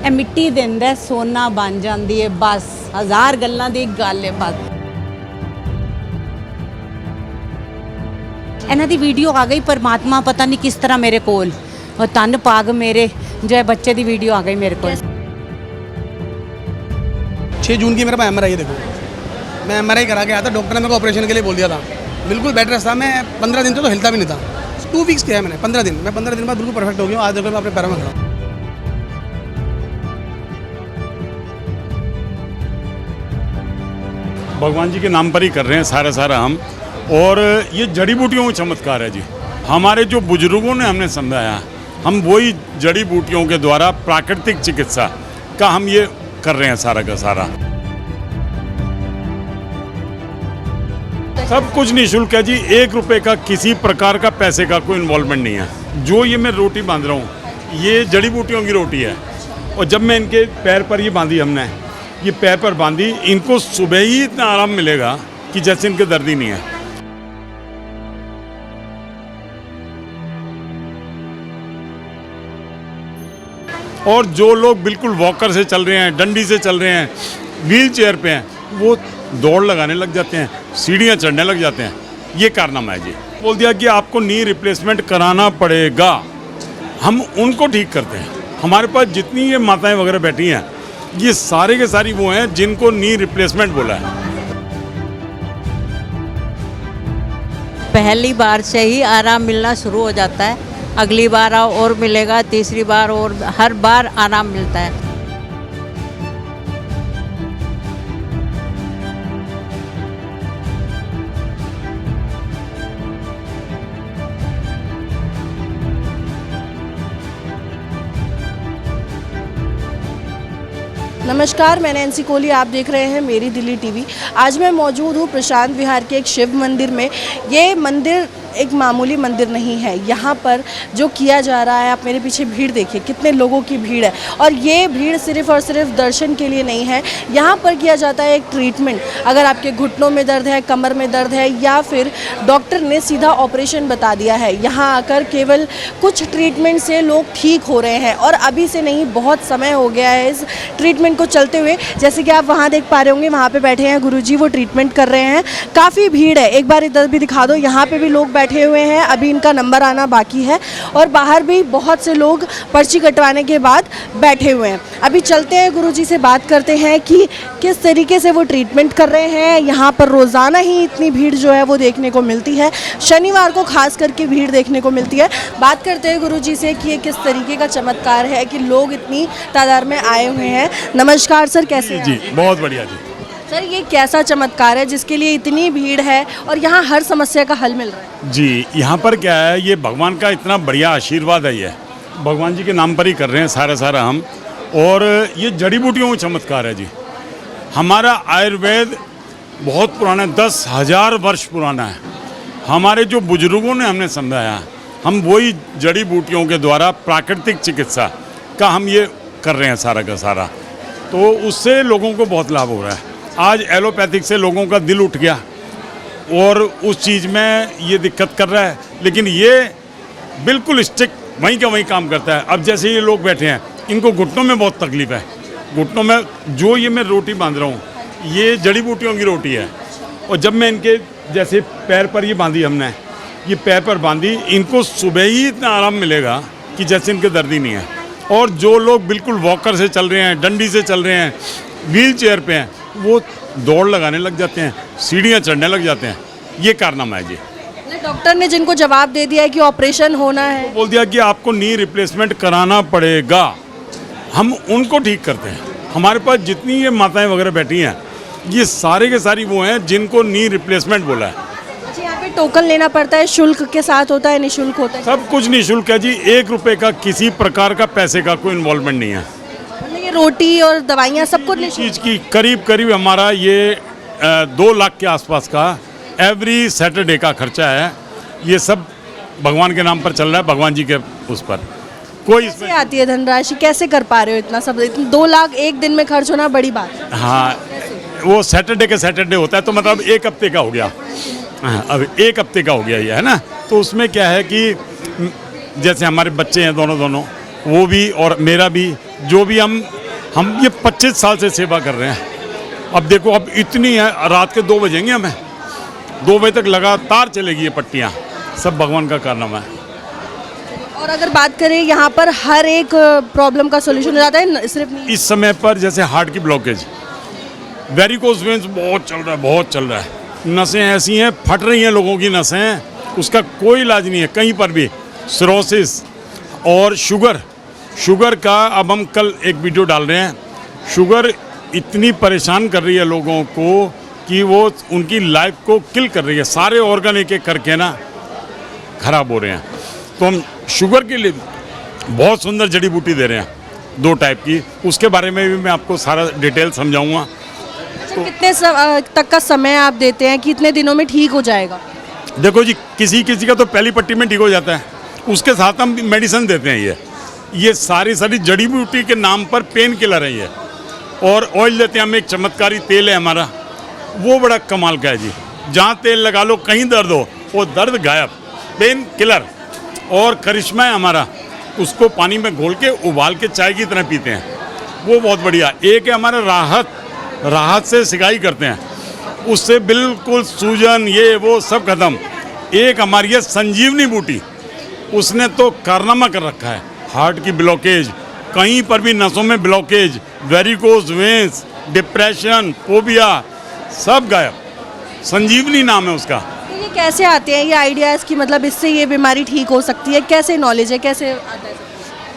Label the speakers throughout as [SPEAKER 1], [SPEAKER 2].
[SPEAKER 1] ਇਹ ਮਿੱਟੀ ਦਿੰਦਾ ਸੋਨਾ ਬਣ ਜਾਂਦੀ ਹੈ ਬਸ ਹਜ਼ਾਰ ਗੱਲਾਂ ਦੀ ਇੱਕ ਗੱਲ ਹੈ ਬਸ। ਇਹਨਾਂ ਦੀ ਵੀਡੀਓ ਆ ਗਈ परमात्मा पता नहीं किस तरह मेरे कोल और तन पाग मेरे जो है बच्चे की वीडियो आ गई मेरे को।
[SPEAKER 2] 6 जून की मेरे पास MRI है। देखो मैं MRI करा के आया था, डॉक्टर ने मेरे को ऑपरेशन के लिए बोल दिया था। बिल्कुल बेड रेस्ट था, मैं 15 दिन तो हिलता भी नहीं था। 2 वीक्स किया है मैंने, 15 दिन। मैं 15 दिन बाद बिल्कुल परफेक्ट हो गया हूँ। आज देखो मैं अपने पैरों में खड़ा हूँ।
[SPEAKER 3] भगवान जी के नाम पर ही कर रहे हैं सारा हम। और ये जड़ी बूटियों का चमत्कार है जी। हमारे जो बुजुर्गों ने हमने समझाया, हम वही जड़ी बूटियों के द्वारा प्राकृतिक चिकित्सा का हम ये कर रहे हैं सारा का सारा। सब कुछ निःशुल्क है जी। 1 रुपए का किसी प्रकार का पैसे का कोई इन्वॉल्वमेंट नहीं है। जो ये मैं रोटी बांध रहा हूँ ये जड़ी बूटियों की रोटी है। और जब मैं इनके पैर पर ये बांधी, हमने ये पैर पर बांधी, इनको सुबह ही इतना आराम मिलेगा कि जैसे इनके दर्द ही नहीं है। और जो लोग बिल्कुल वॉकर से चल रहे हैं, डंडी से चल रहे हैं, व्हील चेयर पे हैं, वो दौड़ लगाने लग जाते हैं, सीढ़ियाँ चढ़ने लग जाते हैं। ये कारनामा है जी। बोल दिया कि आपको नी रिप्लेसमेंट कराना पड़ेगा। हम उनको ठीक करते हैं। हमारे पास जितनी ये माताएं वगैरह बैठी हैं ये सारे के सारी वो हैं जिनको नी रिप्लेसमेंट बोला है।
[SPEAKER 4] पहली बार से ही आराम मिलना शुरू हो जाता है, अगली बार और मिलेगा, तीसरी बार और, हर बार आराम मिलता है।
[SPEAKER 5] नमस्कार, मैं नैन्सी कोहली, आप देख रहे हैं मेरी दिल्ली टीवी। आज मैं मौजूद हूँ प्रशांत विहार के एक शिव मंदिर में। ये मंदिर एक मामूली मंदिर नहीं है। यहाँ पर जो किया जा रहा है, आप मेरे पीछे भीड़ देखिए, कितने लोगों की भीड़ है। और ये भीड़ सिर्फ़ और सिर्फ दर्शन के लिए नहीं है। यहाँ पर किया जाता है एक ट्रीटमेंट। अगर आपके घुटनों में दर्द है, कमर में दर्द है, या फिर डॉक्टर ने सीधा ऑपरेशन बता दिया है, यहाँ आकर केवल कुछ ट्रीटमेंट से लोग ठीक हो रहे हैं। और अभी से नहीं, बहुत समय हो गया है इस ट्रीटमेंट को चलते हुए। जैसे कि आप वहाँ देख पा रहे होंगे, वहाँ पर बैठे हैं गुरुजी, वो ट्रीटमेंट कर रहे हैं। काफ़ी भीड़ है। एक बार इधर भी दिखा दो, यहाँ पर भी लोग बैठे हुए हैं, अभी इनका नंबर आना बाकी है। और बाहर भी बहुत से लोग पर्ची कटवाने के बाद बैठे हुए हैं। अभी चलते हैं गुरुजी से बात करते हैं कि किस तरीके से वो ट्रीटमेंट कर रहे हैं। यहाँ पर रोज़ाना ही इतनी भीड़ जो है वो देखने को मिलती है, शनिवार को खास करके भीड़ देखने को मिलती है। बात करते हैं गुरुजी से कि ये किस तरीके का चमत्कार है कि लोग इतनी तादाद में आए हुए हैं। नमस्कार सर, कैसे हैं?
[SPEAKER 3] जी बहुत बढ़िया जी।
[SPEAKER 5] सर, ये कैसा चमत्कार है जिसके लिए इतनी भीड़ है और यहाँ हर समस्या का हल मिल रहा है?
[SPEAKER 3] जी, यहाँ पर क्या है, ये भगवान का इतना बढ़िया आशीर्वाद है। ये भगवान जी के नाम पर ही कर रहे हैं सारा हम। और ये जड़ी बूटियों का चमत्कार है जी। हमारा आयुर्वेद बहुत पुराना है, 10,000 वर्ष पुराना है। हमारे जो बुजुर्गों ने हमने समझाया, हम वही जड़ी बूटियों के द्वारा प्राकृतिक चिकित्सा का हम ये कर रहे हैं सारा का सारा। तो उससे लोगों को बहुत लाभ हो रहा है। आज एलोपैथिक से लोगों का दिल उठ गया और उस चीज़ में ये दिक्कत कर रहा है, लेकिन ये बिल्कुल स्टिक वहीं का वहीं काम करता है। अब जैसे ये लोग बैठे हैं, इनको घुटनों में बहुत तकलीफ है। घुटनों में जो ये मैं रोटी बांध रहा हूँ ये जड़ी बूटियों की रोटी है। और जब मैं इनके जैसे पैर पर ये बांधी, हमने ये पैर पर बांधी, इनको सुबह ही इतना आराम मिलेगा कि जैसे इनके दर्द ही नहीं है। और जो लोग बिल्कुल वॉकर से चल रहे हैं, डंडी से चल रहे हैं, व्हील चेयर पे हैं, वो दौड़ लगाने लग जाते हैं, सीढ़ियाँ चढ़ने लग जाते हैं। ये कारनामा है जी।
[SPEAKER 5] डॉक्टर ने जिनको जवाब दे दिया है कि ऑपरेशन होना है,
[SPEAKER 3] बोल दिया कि आपको नी रिप्लेसमेंट कराना पड़ेगा। हम उनको ठीक करते हैं। हमारे पास जितनी ये माताएं वगैरह बैठी हैं ये सारे के सारी वो हैं जिनको नी रिप्लेसमेंट बोला है।
[SPEAKER 5] अच्छा, यहाँ पे टोकन लेना पड़ता है, शुल्क के साथ होता है, निःशुल्क होता है?
[SPEAKER 3] सब कुछ निःशुल्क है जी। 1 रुपए का किसी प्रकार का पैसे का कोई इन्वॉल्वमेंट नहीं है।
[SPEAKER 5] ये रोटी और दवाइयाँ सब कुछ निःशुल्क?
[SPEAKER 3] चीज़ की करीब हमारा ये 2 लाख के आसपास का एवरी सैटरडे का खर्चा है। ये सब भगवान के नाम पर चल रहा है, भगवान जी के उस पर। कोई
[SPEAKER 5] कैसे आती है धनराशि, कैसे कर पा रहे हो इतना सब? 2 लाख एक दिन में खर्च होना बड़ी बात है।
[SPEAKER 3] हाँ, वो सैटरडे के सैटरडे होता है, तो मतलब 1 हफ्ते का हो गया। हाँ, अब 1 हफ्ते का हो गया ये, है ना। तो उसमें क्या है कि जैसे हमारे बच्चे हैं दोनों, वो भी और मेरा भी, जो भी हम ये 25 साल से सेवा कर रहे हैं। अब देखो अब इतनी है, रात के 2 बजेंगे हमें, 2 बजे तक लगातार चलेगी ये पट्टियाँ, सब भगवान का कारनामा है।
[SPEAKER 5] और अगर बात करें यहाँ पर हर एक प्रॉब्लम का सोल्यूशन हो जाता है, सिर्फ नहीं।
[SPEAKER 3] इस समय पर जैसे हार्ट की ब्लॉकेज, वेरिकोज वेन्स बहुत चल रहा है, बहुत चल रहा है। नसें ऐसी हैं, फट रही हैं लोगों की नसें, उसका कोई इलाज नहीं है कहीं पर भी। सिरोसिस और शुगर का अब हम कल एक वीडियो डाल रहे हैं। शुगर इतनी परेशान कर रही है लोगों को कि वो उनकी लाइफ को किल कर रही है, सारे ऑर्गन एक एक करके ना खराब हो रहे हैं। तो हम शुगर के लिए बहुत सुंदर जड़ी बूटी दे रहे हैं, 2 टाइप की, उसके बारे में भी मैं आपको सारा डिटेल समझाऊंगा।
[SPEAKER 5] अच्छा, कितने तक का समय आप देते हैं कि इतने दिनों में ठीक हो जाएगा?
[SPEAKER 3] देखो जी, किसी का तो पहली पट्टी में ठीक हो जाता है, उसके साथ हम मेडिसिन देते हैं। ये सारी जड़ी बूटी के नाम पर पेन किलर है ये। और ऑयल देते हैं हम, एक चमत्कारी तेल है हमारा, वो बड़ा कमाल का है जी। जहाँ तेल लगा लो, कहीं दर्द हो, वो दर्द गायब, पेन किलर। और करिश्मा है हमारा, उसको पानी में घोल के उबाल के चाय की तरह पीते हैं, वो बहुत बढ़िया। एक है हमारा राहत से सिकाई करते हैं, उससे बिल्कुल सूजन ये वो सब खत्म। एक हमारी है संजीवनी बूटी, उसने तो कारनामा कर रखा है। हार्ट की ब्लॉकेज, कहीं पर भी नसों में blockage, varicose veins, depression, phobia, सब गायब। संजीवनी नाम है उसका।
[SPEAKER 5] तो ये कैसे आते हैं ये आइडियाज़ कि मतलब इससे ये बीमारी ठीक हो सकती है? कैसे नॉलेज है, कैसे आता है?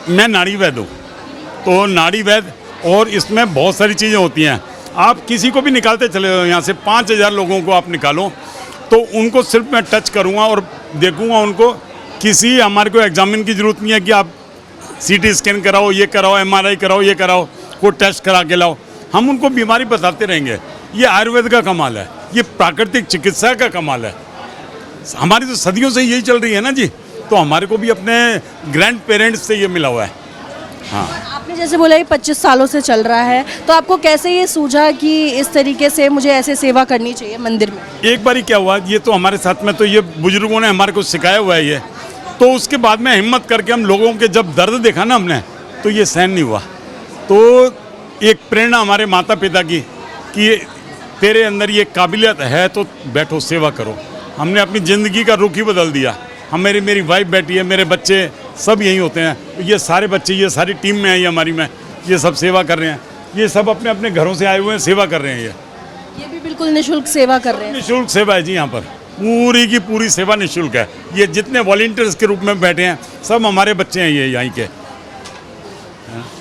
[SPEAKER 3] मैं नाड़ी वैद्य हूँ, तो नाड़ी वैद्य, और इसमें बहुत सारी चीज़ें होती हैं। आप किसी को भी निकालते चले जाओ, यहाँ से 5000 लोगों को आप निकालो, तो उनको सिर्फ मैं टच करूँगा और देखूँगा उनको। किसी हमारे को एग्जामिन की ज़रूरत नहीं है कि आप CT स्कैन कराओ, ये कराओ, MRI कराओ, ये कराओ, कोई टेस्ट करा के लाओ। हम उनको बीमारी बताते रहेंगे। ये आयुर्वेद का कमाल है, ये प्राकृतिक चिकित्सा का कमाल है। हमारी तो सदियों से यही चल रही है ना जी, तो हमारे को भी अपने ग्रैंड पेरेंट्स से ये मिला हुआ है। हाँ,
[SPEAKER 5] आपने जैसे बोला ये 25 सालों से चल रहा है, तो आपको कैसे ये सूझा कि इस तरीके से मुझे ऐसे सेवा करनी चाहिए मंदिर में?
[SPEAKER 3] एक बारी क्या हुआ, ये तो हमारे साथ में तो ये बुजुर्गों ने हमारे को सिखाया हुआ है ये, तो उसके बाद में हिम्मत करके हम लोगों के जब दर्द देखा ना हमने, तो ये सहन नहीं हुआ। तो एक प्रेरणा हमारे माता पिता की कि तेरे अंदर ये काबिलियत है तो बैठो सेवा करो। हमने अपनी ज़िंदगी का रुख ही बदल दिया। मेरी वाइफ बैठी है, मेरे बच्चे सब यहीं होते हैं। ये सारे बच्चे, ये सारी टीम में है ये हमारी में, ये सब सेवा कर रहे हैं। ये सब अपने अपने घरों से आए हुए हैं, सेवा कर रहे हैं।
[SPEAKER 5] ये भी बिल्कुल निःशुल्क सेवा कर रहे हैं?
[SPEAKER 3] निःशुल्क सेवा है जी, यहाँ पर पूरी की पूरी सेवा निःशुल्क है। ये जितने वॉलंटियर्स के रूप में बैठे हैं सब हमारे बच्चे हैं ये यहीं के।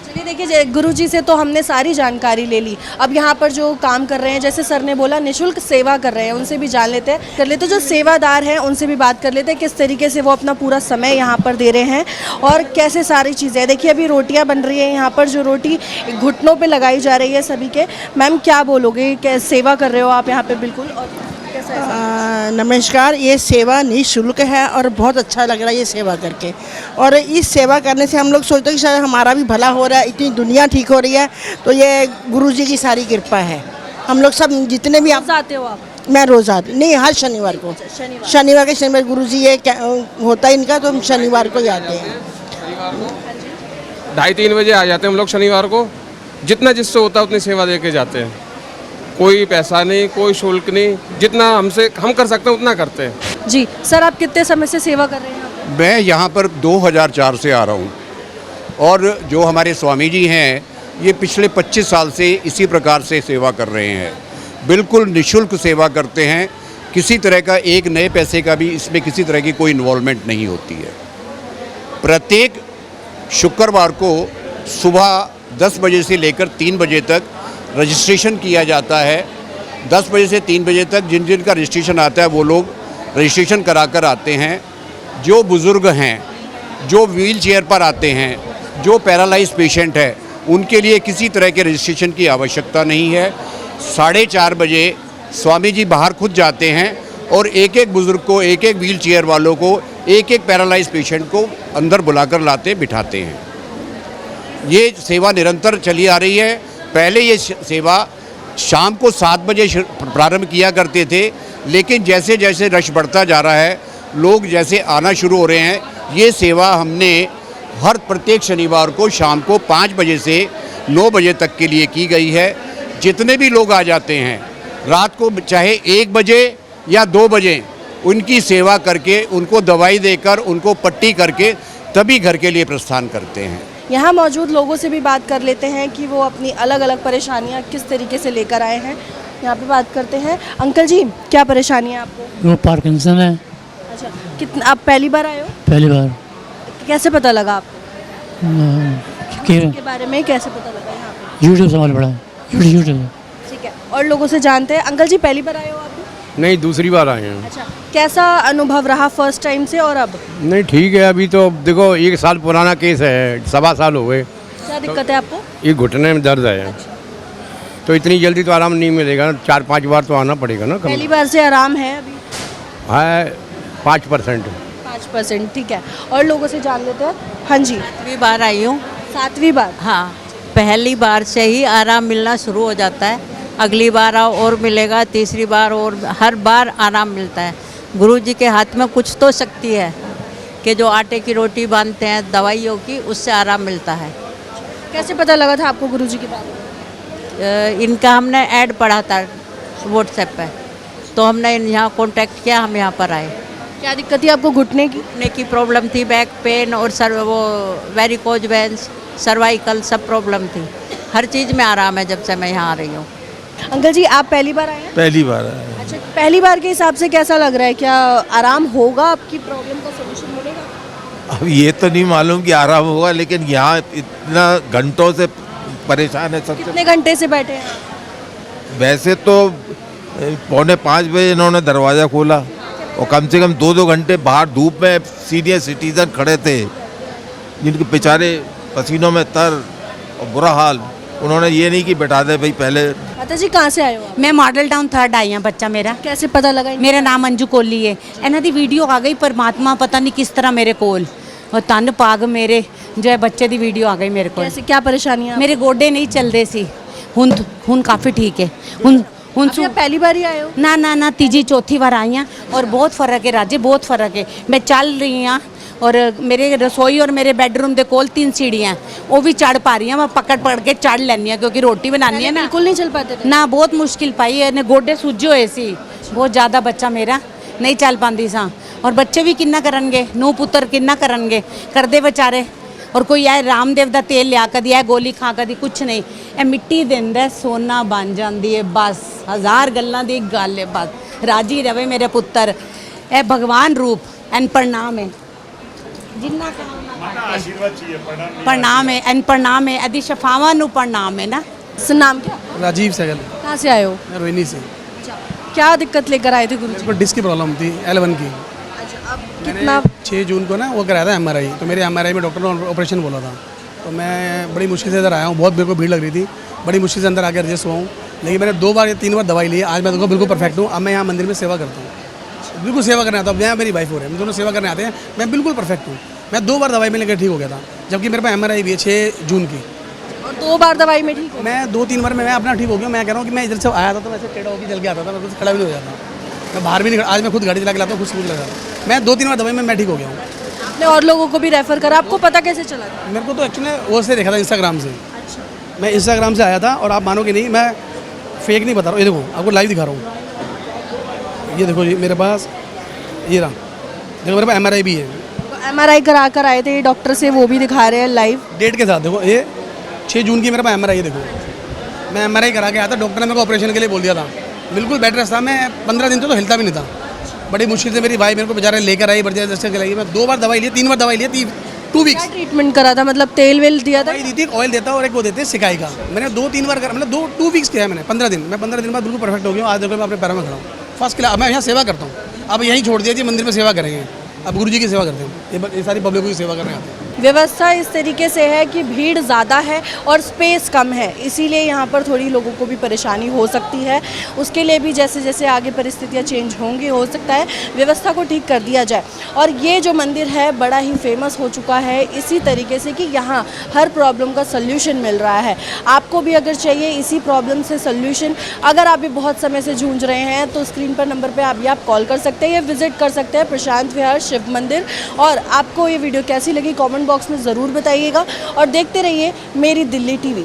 [SPEAKER 5] चलिए देखिए, गुरु जी से तो हमने सारी जानकारी ले ली। अब यहाँ पर जो काम कर रहे हैं, जैसे सर ने बोला निःशुल्क सेवा कर रहे हैं, उनसे भी जान लेते हैं, जो सेवादार हैं उनसे भी बात कर लेते हैं, किस तरीके से वो अपना पूरा समय यहाँ पर दे रहे हैं और कैसे सारी चीज़ें। देखिए अभी रोटियाँ बन रही हैं यहाँ पर, जो रोटी घुटनों पर लगाई जा रही है सभी के। मैम क्या बोलोगे, क्या सेवा कर रहे हो आप यहाँ पर? बिल्कुल। और
[SPEAKER 6] नमस्कार। ये सेवा निःशुल्क है और बहुत अच्छा लग रहा है ये सेवा करके। और इस सेवा करने से हम लोग सोचते हैं कि शायद हमारा भी भला हो रहा है, इतनी दुनिया ठीक हो रही है, तो ये गुरु जी की सारी कृपा है। हम लोग सब जितने भी आप
[SPEAKER 5] आते हो आप?
[SPEAKER 6] मैं रोज़ आती नहीं, हर शनिवार को। शनिवार गुरु जी ये होता है इनका, तो हम शनिवार को ही आते हैं।
[SPEAKER 7] 2:30-3 बजे आ जाते हैं हम लोग शनिवार को। जितना जिससे होता है उतनी सेवा दे के जाते हैं। कोई पैसा नहीं, कोई शुल्क नहीं, जितना हम कर सकते हैं उतना करते हैं।
[SPEAKER 5] जी सर, आप कितने समय से सेवा कर रहे हैं?
[SPEAKER 8] मैं यहाँ पर 2004 से आ रहा हूँ और जो हमारे स्वामी जी हैं ये पिछले 25 साल से इसी प्रकार से सेवा कर रहे हैं। बिल्कुल निःशुल्क सेवा करते हैं, किसी तरह का एक नए पैसे का भी इसमें किसी तरह की कोई इन्वॉल्वमेंट नहीं होती है। प्रत्येक शुक्रवार को सुबह 10 बजे से लेकर 3 बजे तक रजिस्ट्रेशन किया जाता है। 10 बजे से 3 बजे तक जिन का रजिस्ट्रेशन आता है वो लोग रजिस्ट्रेशन करा कर आते हैं। जो बुज़ुर्ग हैं, जो व्हील चेयर पर आते हैं, जो पैरालाइज पेशेंट है, उनके लिए किसी तरह के रजिस्ट्रेशन की आवश्यकता नहीं है। 4:30 बजे स्वामी जी बाहर खुद जाते हैं और एक एक बुज़ुर्ग को, एक एक व्हील चेयर वालों को, एक एक पैरालाइज पेशेंट को अंदर बुलाकर लाते बिठाते हैं। ये सेवा निरंतर चली आ रही है। पहले ये सेवा शाम को 7 बजे प्रारंभ किया करते थे, लेकिन जैसे जैसे रश बढ़ता जा रहा है, लोग जैसे आना शुरू हो रहे हैं, ये सेवा हमने हर प्रत्येक शनिवार को शाम को 5 बजे से 9 बजे तक के लिए की गई है। जितने भी लोग आ जाते हैं रात को, चाहे 1 बजे या 2 बजे, उनकी सेवा करके, उनको दवाई देकर, उनको पट्टी करके तभी घर के लिए प्रस्थान करते हैं।
[SPEAKER 5] यहाँ मौजूद लोगों से भी बात कर लेते हैं कि वो अपनी अलग अलग परेशानियाँ किस तरीके से लेकर आए हैं। यहाँ पे बात करते हैं। अंकल जी, क्या परेशानी है आपको?
[SPEAKER 9] वो पार्किंसन है।
[SPEAKER 5] अच्छा, कितना आप पहली बार आए हो?
[SPEAKER 9] पहली बार
[SPEAKER 5] कैसे पता लगा आपको
[SPEAKER 9] कि
[SPEAKER 5] के बारे में? कैसे पता लगा यहाँ पे?
[SPEAKER 9] यूट्यूब से मालूम पड़ा, यूट्यूब।
[SPEAKER 5] ठीक है, और लोगों से जानते हैं। अंकल जी, पहली बार आए हो आप?
[SPEAKER 7] नहीं, दूसरी बार आए हैं।
[SPEAKER 5] अच्छा, कैसा अनुभव रहा फर्स्ट टाइम से और अब?
[SPEAKER 7] नहीं, ठीक है। अभी तो देखो 1 साल पुराना केस है, 1.25 साल हो गए।
[SPEAKER 5] क्या दिक्कत है आपको?
[SPEAKER 7] ये घुटने में दर्द है। तो इतनी जल्दी तो आराम नहीं मिलेगा, 4-5 बार तो आना पड़ेगा ना।
[SPEAKER 5] पहली बार से आराम है अभी?
[SPEAKER 7] है 5%।
[SPEAKER 5] 5%, ठीक है। और लोगों से जान लेते हैं। हाँ जी,
[SPEAKER 4] 7वीं बार आई हूँ।
[SPEAKER 5] 7वीं बार?
[SPEAKER 4] हाँ, पहली बार से ही आराम मिलना शुरू हो जाता है। अगली बार आओ और मिलेगा, तीसरी बार, और हर बार आराम मिलता है। गुरुजी के हाथ में कुछ तो शक्ति है कि जो आटे की रोटी बांधते हैं दवाइयों की, उससे आराम मिलता है।
[SPEAKER 5] कैसे पता लगा था आपको गुरुजी के बारे में?
[SPEAKER 4] इनका हमने ऐड पढ़ा था व्हाट्सएप पे, तो हमने यहाँ कांटेक्ट किया, हम यहाँ पर आए।
[SPEAKER 5] क्या दिक्कत थी आपको घुटने की?
[SPEAKER 4] घुटने की प्रॉब्लम थी, बैक पेन और वो वेरिकोज वेंस, सर्वाइकल, सब प्रॉब्लम थी। हर चीज़ में आराम है जब से मैं यहाँ आ रही हूँ।
[SPEAKER 5] अंकल जी, आप पहली बार आए हैं?
[SPEAKER 10] पहली बार आया।
[SPEAKER 5] अच्छा, पहली बार के हिसाब से कैसा लग रहा है? क्या आराम होगा? आपकी प्रॉब्लम का सोल्यूशन मिलेगा?
[SPEAKER 10] अब ये तो नहीं मालूम कि आराम होगा, लेकिन यहाँ इतना घंटों से परेशान है सबसे।
[SPEAKER 5] कितने घंटे से बैठे हैं?
[SPEAKER 10] वैसे तो 4:45 बजे इन्होंने दरवाज़ा खोला और कम से कम 2-2 घंटे बाहर धूप में सीनियर सिटीजन खड़े थे, जिनके बेचारे पसीनों में तर और बुरा हाल। उन्होंने ये नहीं कि बैठा दे भाई पहले।
[SPEAKER 5] माता जी, कहाँ से आए हो आप?
[SPEAKER 1] मैं मॉडल टाउन 3rd आई हाँ, बच्चा मेरा।
[SPEAKER 5] कैसे पता लगा?
[SPEAKER 1] मेरा नाम अंजू कोहली है। ਇਹਨਾਂ ਦੀ ਵੀਡੀਓ ਆ ਗਈ, परमात्मा पता नहीं किस तरह मेरे ਕੋਲ, और ਤਨ ਪਾਗ ਮੇਰੇ जो है बच्चे ਦੀ ਵੀਡੀਓ ਆ ਗਈ ਮੇਰੇ ਕੋਲ।
[SPEAKER 5] कैसे, क्या परेशानी है?
[SPEAKER 1] ਮੇਰੇ ਗੋਡੇ ਨਹੀਂ ਚੱਲਦੇ ਸੀ, ਹੁਣ ਕਾਫੀ ਠੀਕ ਹੈ। ਹੁਣ
[SPEAKER 5] आप पहली बार ही आए हो?
[SPEAKER 1] ना तीजी चौथी बार आई हाँ, और बहुत फर्क है राजे, बहुत फर्क है। मैं चल रही हाँ, और मेरे रसोई और मेरे बेडरूम के कोल 3 सीढ़ियाँ, वो भी चढ़ पा रही हैं। मैं पकड़ के चढ़ लैनी, क्योंकि रोटी बनानी है ना।
[SPEAKER 5] बिल्कुल नहीं चल पाते थे?
[SPEAKER 1] ना, बहुत मुश्किल पाई है। गोडे सुजे हुए सी बहुत ज़्यादा। बच्चा मेरा नहीं चल पाती सा, और बच्चे भी किन्ना करनगे, नूह पुत्र किन्ना करनगे, करदे बेचारे। और कोई है रामदेव का तेल लिया, कदी है गोली खा, कदी कुछ नहीं। ए मिट्टी देंदा सोना बन जाती है, बस 1000 गल्लां दी गल है। बस राजी रवे मेरे पुत्र। ए भगवान रूप एन प्रणाम है, जिन्ना प्रणाम है, एन प्रणाम है, यदि शफावां नू प्रणाम है ना।
[SPEAKER 5] नाम क्या?
[SPEAKER 2] राजीव सहगल।
[SPEAKER 5] कहाँ से आए हो?
[SPEAKER 2] मैं रोहिणी से।
[SPEAKER 5] क्या दिक्कत लेकर आए थे गुरुजी?
[SPEAKER 2] मेरे को डिस्क की प्रॉब्लम थी, L1 की।
[SPEAKER 5] अच्छा, अब कितना?
[SPEAKER 2] 6 जून को ना वो कराया था MRI, तो मेरे MRI में डॉक्टर ने ऑपरेशन बोला था। तो मैं बड़ी मुश्किल से इधर आया हूँ, बहुत मेरे को भीड़ लग रही थी, बड़ी मुश्किल से अंदर आकर एडजस्ट हुआ हूँ। लेकिन मैंने 2 बार या 3 बार दवाई ली। आज मैं देखो बिल्कुल परफेक्ट हूँ। अब मैं यहाँ मंदिर में सेवा करता हूँ, बिल्कुल सेवा करने आता हूँ। यहाँ मेरी वाइफ हो रही है, हम दोनों सेवा करने आते हैं। मैं बिल्कुल परफेक्ट हूँ। मैं 2 बार दवाई में लेकर ठीक हो गया था, जबकि मेरे पास MRI भी है 6 जून की।
[SPEAKER 5] और 2 बार दवाई में ठीक हो?
[SPEAKER 2] मैं 2-3 बार में मैं अपना ठीक हो गया। मैं कह रहा हूँ कि मैं इधर से आया था तो मैं ऐसे टेढ़ा होकर चल के आता था, मैं कुछ खड़ा भी नहीं हो जाता, मैं बाहर भी नहीं खड़ा। आज मैं खुद गाड़ी चला के लाता हूँ, खुद स्कूल लगा। मैं 2-3 बार दवाई में मैं ठीक हो गया हूँ।
[SPEAKER 5] आपने और लोगों को भी रेफर करा? आपको पता कैसे चला?
[SPEAKER 2] मेरे को तो एक्चुअली वो से देखा था, इंस्टाग्राम से।
[SPEAKER 5] अच्छा,
[SPEAKER 2] मैं इंस्टाग्राम से आया था, और आप मानोगे नहीं, मैं फेक नहीं बता रहा हूँ। ये देखो, आपको लाइव दिखा रहा हूँ। ये देखो जी, मेरे पास ये रहा, देखो मेरे पास MRI भी है।
[SPEAKER 5] तो MRI करा कर आए थे डॉक्टर से, वो भी दिखा रहे हैं लाइव
[SPEAKER 2] डेट के साथ। देखो ये 6 जून की मेरे पास MRI है। देखो मैं MRI करा के आया था, डॉक्टर ने मेरे को ऑपरेशन के लिए बोल दिया था। बिल्कुल बेड रेस्ट था। मैं 15 दिन तो हिलता भी नहीं था। बड़ी मुश्किल से मेरी भाई मेरे को बेचारे लेकर आई, बड़ी दर्शन के लिए। मैं 2 बार दवाई ली, 3 बार दवाई ली, 2 वीक्स।
[SPEAKER 5] क्या ट्रीटमेंट करा था? मतलब तेल वेल दिया था?
[SPEAKER 2] दवाई दी थी, ऑयल देता और एक वो देते सिकाई का। मैंने 2-3 बार करा, मतलब 2 वीक्स किया है मैंने, 15 दिन। मैं 15 दिन बाद बिल्कुल परफेक्ट हो गया हूँ। आज देखो मैं अपने पैरों में खड़ा हूँ, फर्स्ट क्लास। मैं यहाँ सेवा करता हूँ। अब यहीं छोड़ दिया जी, मंदिर में सेवा करेंगे। अब गुरुजी की सेवा करते हैं, ये सारी पब्लिक की सेवा करने आते हैं।
[SPEAKER 5] व्यवस्था इस तरीके से है कि भीड़ ज़्यादा है और स्पेस कम है, इसीलिए यहाँ पर थोड़ी लोगों को भी परेशानी हो सकती है। उसके लिए भी जैसे जैसे आगे परिस्थितियाँ चेंज होंगी, हो सकता है व्यवस्था को ठीक कर दिया जाए। और ये जो मंदिर है बड़ा ही फेमस हो चुका है इसी तरीके से कि यहाँ हर प्रॉब्लम का सल्यूशन मिल रहा है। आपको भी अगर चाहिए इसी प्रॉब्लम से सल्यूशन, अगर आप भी बहुत समय से जूझ रहे हैं, तो स्क्रीन पर नंबर पर अभी आप कॉल कर सकते हैं या विजिट कर सकते हैं प्रशांत विहार शिव मंदिर। और आपको ये वीडियो कैसी लगी कमेंट बॉक्स में ज़रूर बताइएगा और देखते रहिए मेरी दिल्ली टीवी।